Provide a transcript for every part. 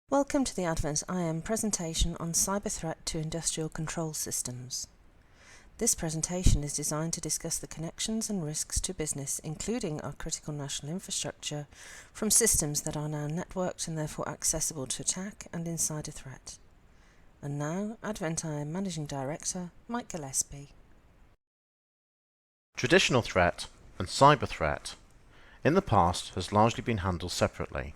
Welcome to the Advent IM presentation on cyber threat to industrial control systems. This presentation is designed to discuss the connections and risks to business, including our critical national infrastructure, from systems that are now networked and therefore accessible to attack and insider threat. And now, Advent IM Managing Director, Mike Gillespie. Traditional threat and cyber threat in the past has largely been handled separately.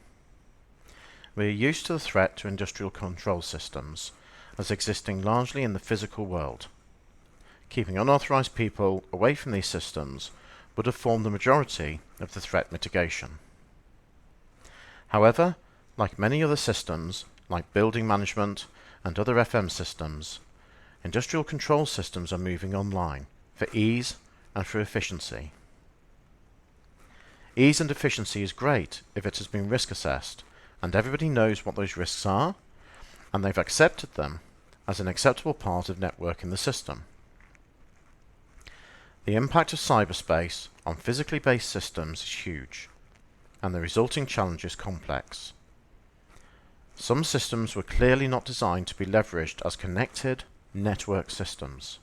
We are used to the threat to industrial control systems as existing largely in the physical world. Keeping unauthorized people away from these systems would have formed the majority of the threat mitigation. However, like many other systems, like building management and other FM systems, industrial control systems are moving online for ease and for efficiency. Ease and efficiency is great if it has been risk assessed and everybody knows what those risks are and they've accepted them as an acceptable part of networking the system. The impact of cyberspace on physically based systems is huge and the resulting challenge is complex. Some systems were clearly not designed to be leveraged as connected network systems.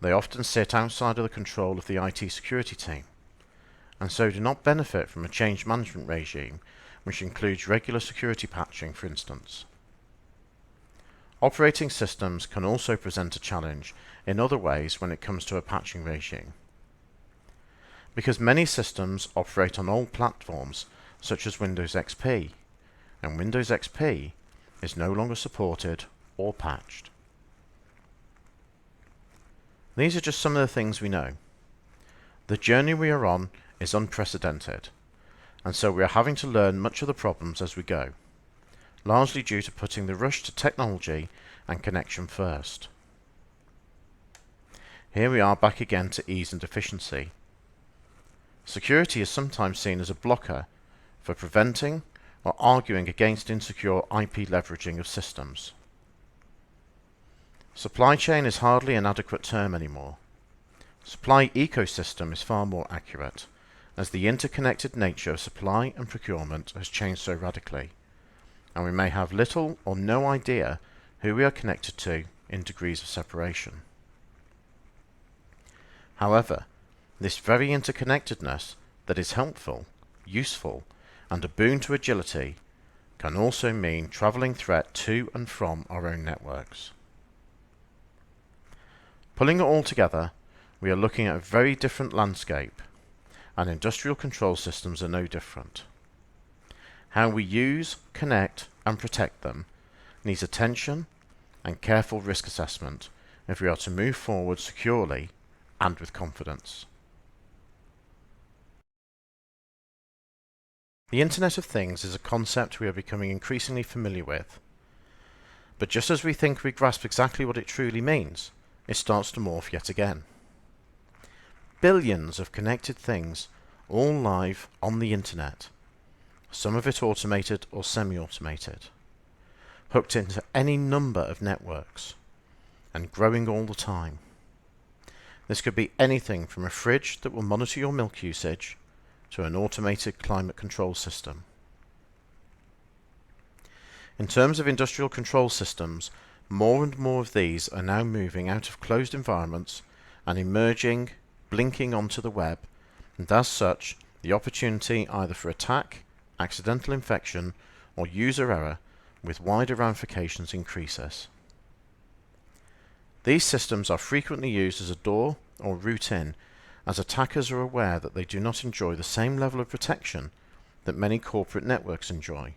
They often sit outside of the control of the IT security team and so do not benefit from a change management regime which includes regular security patching, for instance. Operating systems can also present a challenge in other ways when it comes to a patching regime. Because many systems operate on old platforms such as Windows XP, and Windows XP is no longer supported or patched. These are just some of the things we know. The journey we are on is unprecedented, and so we are having to learn much of the problems as we go, largely due to putting the rush to technology and connection first. Here we are back again to ease and efficiency. Security is sometimes seen as a blocker for preventing or arguing against insecure IP leveraging of systems. Supply chain is hardly an adequate term anymore. Supply ecosystem is far more accurate, as the interconnected nature of supply and procurement has changed so radically, and we may have little or no idea who we are connected to in degrees of separation. However, this very interconnectedness that is helpful, useful, and a boon to agility can also mean travelling threat to and from our own networks. Pulling it all together, we are looking at a very different landscape, and industrial control systems are no different. How we use, connect, and protect them needs attention and careful risk assessment if we are to move forward securely and with confidence. The Internet of Things is a concept we are becoming increasingly familiar with, but just as we think we grasp exactly what it truly means, it starts to morph yet again. Billions of connected things, all live on the internet, some of it automated or semi-automated, hooked into any number of networks, and growing all the time. This could be anything from a fridge that will monitor your milk usage to an automated climate control system. In terms of industrial control systems, more and more of these are now moving out of closed environments and emerging, blinking onto the web, and as such, the opportunity either for attack, accidental infection, or user error with wider ramifications increases. These systems are frequently used as a door or route in, as attackers are aware that they do not enjoy the same level of protection that many corporate networks enjoy,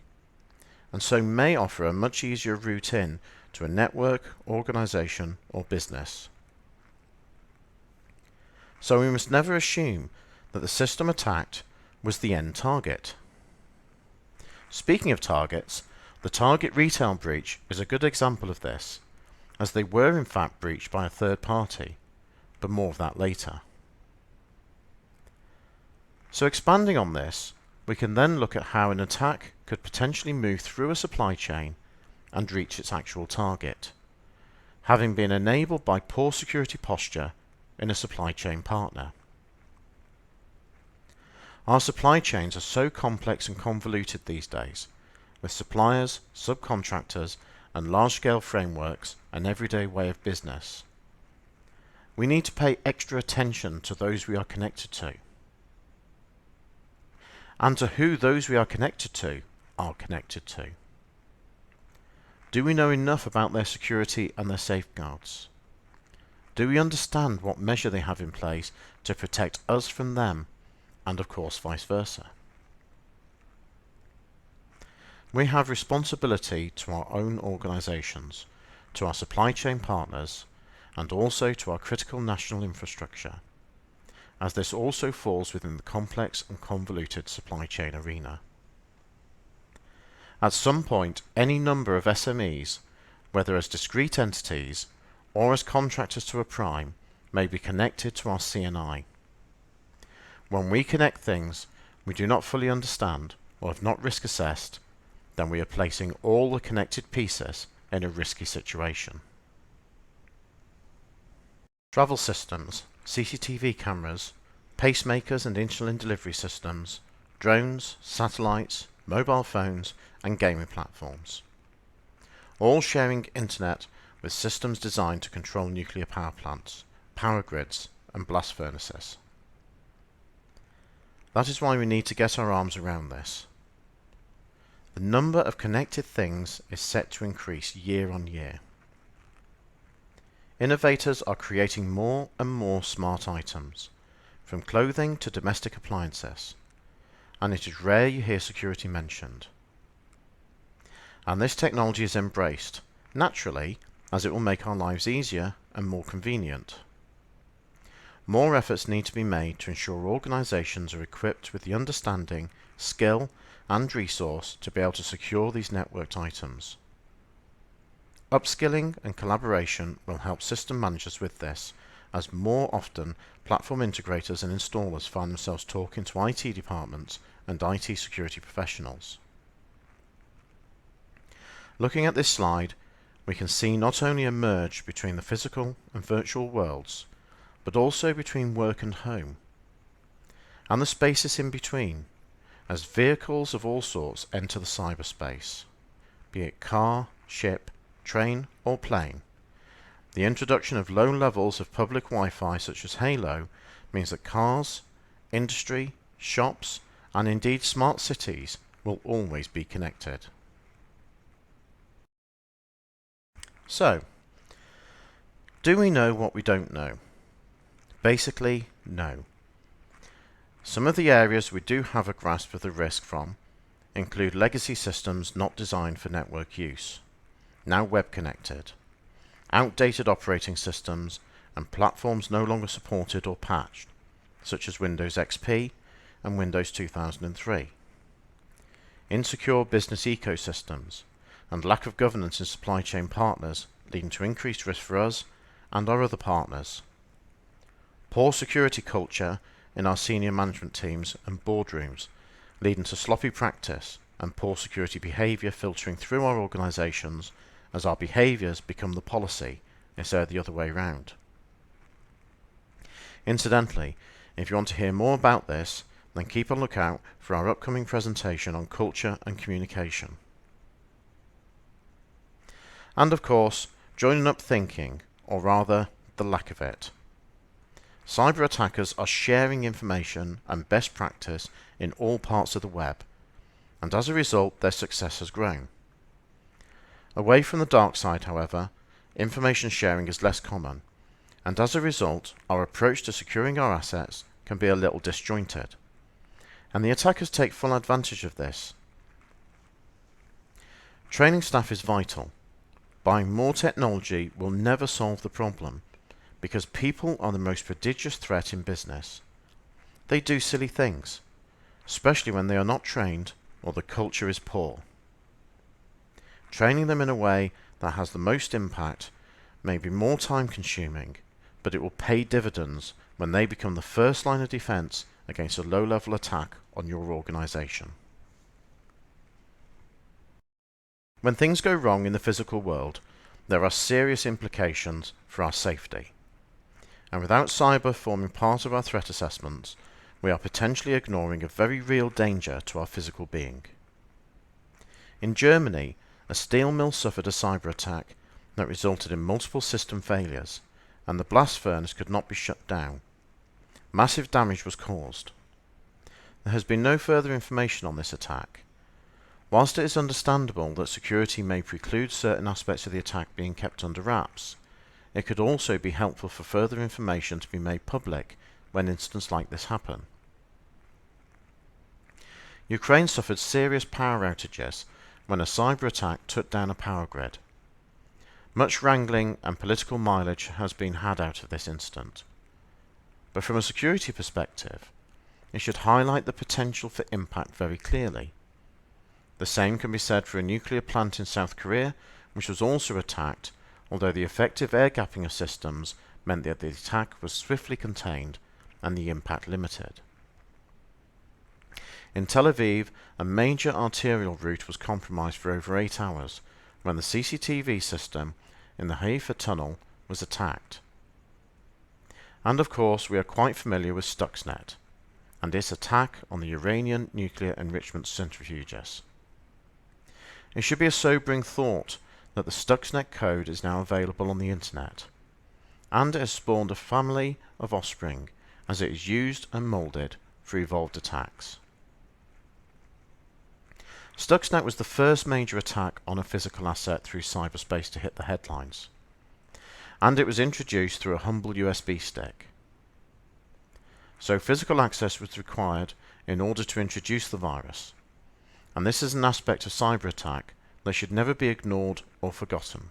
and so may offer a much easier route in to a network, organization, or business. So we must never assume that the system attacked was the end target. Speaking of targets, the Target retail breach is a good example of this, as they were in fact breached by a third party, but more of that later. So expanding on this, we can then look at how an attack could potentially move through a supply chain and reach its actual target, having been enabled by poor security posture in a supply chain partner. Our supply chains are so complex and convoluted these days with suppliers, subcontractors, and large-scale frameworks an everyday way of business. We need to pay extra attention to those we are connected to, and to who those we are connected to are connected to. Do we know enough about their security and their safeguards? Do we understand what measure they have in place to protect us from them, and of course vice versa? We have responsibility to our own organisations, to our supply chain partners, and also to our critical national infrastructure, as this also falls within the complex and convoluted supply chain arena. At some point, any number of SMEs, whether as discrete entities or as contractors to a prime, may be connected to our C&I. When we connect things we do not fully understand or have not risk assessed, then we are placing all the connected pieces in a risky situation. Travel systems, CCTV cameras, pacemakers and insulin delivery systems, drones, satellites, mobile phones, and gaming platforms, all sharing internet with systems designed to control nuclear power plants, power grids, and blast furnaces. That is why we need to get our arms around this. The number of connected things is set to increase year on year. Innovators are creating more and more smart items, from clothing to domestic appliances, and it is rare you hear security mentioned. And this technology is embraced, naturally, as it will make our lives easier and more convenient. More efforts need to be made to ensure organisations are equipped with the understanding, skill, and resource to be able to secure these networked items. Upskilling and collaboration will help system managers with this, as more often platform integrators and installers find themselves talking to IT departments and IT security professionals. Looking at this slide, we can see not only a merge between the physical and virtual worlds, but also between work and home, and the spaces in between, as vehicles of all sorts enter the cyberspace, be it car, ship, train, or plane. The introduction of low levels of public Wi-Fi such as Halo means that cars, industry, shops, and indeed smart cities will always be connected. So, do we know what we don't know? Basically, no. Some of the areas we do have a grasp of the risk from include legacy systems not designed for network use, now web connected, outdated operating systems, and platforms no longer supported or patched, such as Windows XP and Windows 2003, insecure business ecosystems, and lack of governance in supply chain partners, leading to increased risk for us and our other partners. Poor security culture in our senior management teams and boardrooms, leading to sloppy practice and poor security behaviour filtering through our organisations as our behaviours become the policy instead of the other way round. Incidentally, if you want to hear more about this, then keep a lookout for our upcoming presentation on culture and communication. And of course, joining up thinking, or rather, the lack of it. Cyber attackers are sharing information and best practice in all parts of the web, and as a result their success has grown. Away from the dark side, however, information sharing is less common, and as a result our approach to securing our assets can be a little disjointed, and the attackers take full advantage of this. Training staff is vital. Buying more technology will never solve the problem, because people are the most prodigious threat in business. They do silly things, especially when they are not trained or the culture is poor. Training them in a way that has the most impact may be more time consuming, but it will pay dividends when they become the first line of defense against a low-level attack on your organization. When things go wrong in the physical world, there are serious implications for our safety. And without cyber forming part of our threat assessments, we are potentially ignoring a very real danger to our physical being. In Germany, a steel mill suffered a cyber attack that resulted in multiple system failures, and the blast furnace could not be shut down. Massive damage was caused. There has been no further information on this attack. Whilst it is understandable that security may preclude certain aspects of the attack being kept under wraps, it could also be helpful for further information to be made public when incidents like this happen. Ukraine suffered serious power outages when a cyber attack took down a power grid. Much wrangling and political mileage has been had out of this incident. But from a security perspective, it should highlight the potential for impact very clearly. The same can be said for a nuclear plant in South Korea, which was also attacked, although the effective air gapping of systems meant that the attack was swiftly contained and the impact limited. In Tel Aviv, a major arterial route was compromised for over 8 hours when the CCTV system in the Haifa tunnel was attacked. And of course, we are quite familiar with Stuxnet and its attack on the Iranian nuclear enrichment centrifuges. It should be a sobering thought that the Stuxnet code is now available on the internet, and it has spawned a family of offspring as it is used and moulded for evolved attacks. Stuxnet was the first major attack on a physical asset through cyberspace to hit the headlines, and it was introduced through a humble USB stick. So physical access was required in order to introduce the virus, and this is an aspect of cyber attack that should never be ignored or forgotten.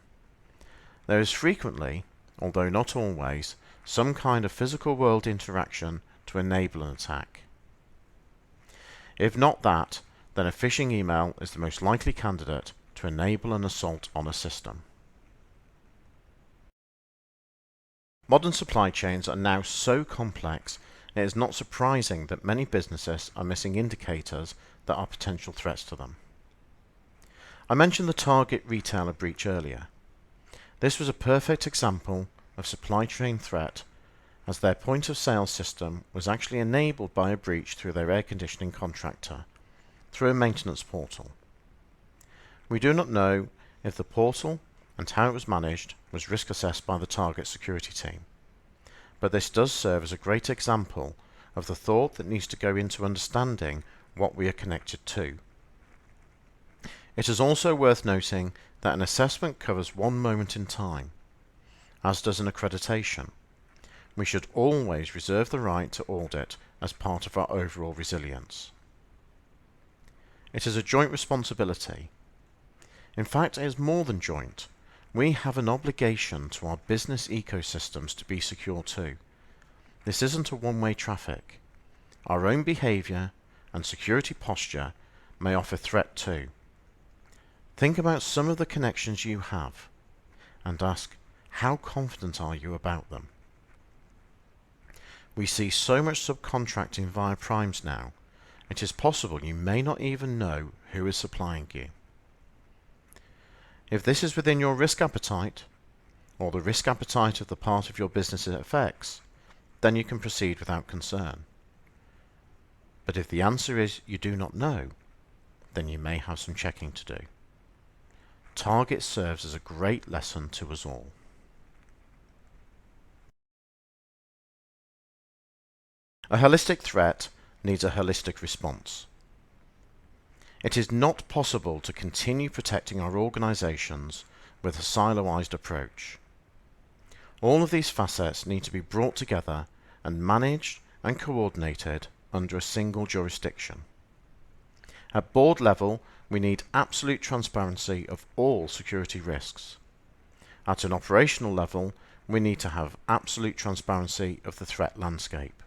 There is frequently, although not always, some kind of physical world interaction to enable an attack. If not that, then a phishing email is the most likely candidate to enable an assault on a system. Modern supply chains are now so complex, it is not surprising that many businesses are missing indicators that are potential threats to them. I mentioned the Target retailer breach earlier. This was a perfect example of supply chain threat, as their point of sale system was actually enabled by a breach through their air conditioning contractor, through a maintenance portal. We do not know if the portal and how it was managed was risk assessed by the Target security team, but this does serve as a great example of the thought that needs to go into understanding what we are connected to. It is also worth noting that an assessment covers one moment in time, as does an accreditation. We should always reserve the right to audit as part of our overall resilience. It is a joint responsibility. In fact, it is more than joint. We have an obligation to our business ecosystems to be secure too. This isn't a one-way traffic. Our own behaviour and security posture may offer threat too. Think about some of the connections you have and ask, how confident are you about them? We see so much subcontracting via primes now, it is possible you may not even know who is supplying you. If this is within your risk appetite, or the risk appetite of the part of your business it affects, then you can proceed without concern. But if the answer is you do not know, then you may have some checking to do. Target serves as a great lesson to us all. A holistic threat needs a holistic response. It is not possible to continue protecting our organizations with a siloized approach. All of these facets need to be brought together and managed and coordinated under a single jurisdiction. At board level, we need absolute transparency of all security risks. At an operational level, we need to have absolute transparency of the threat landscape.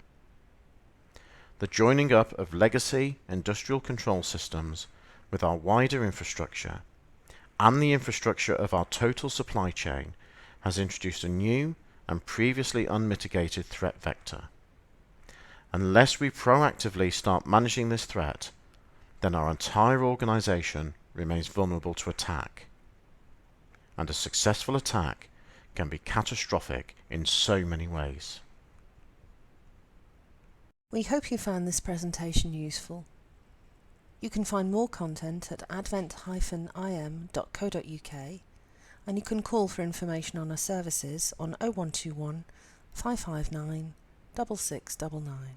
The joining up of legacy industrial control systems with our wider infrastructure and the infrastructure of our total supply chain has introduced a new and previously unmitigated threat vector. Unless we proactively start managing this threat, then our entire organization remains vulnerable to attack. And a successful attack can be catastrophic in so many ways. We hope you found this presentation useful. You can find more content at advent-im.co.uk, and you can call for information on our services on 0121 559 6699.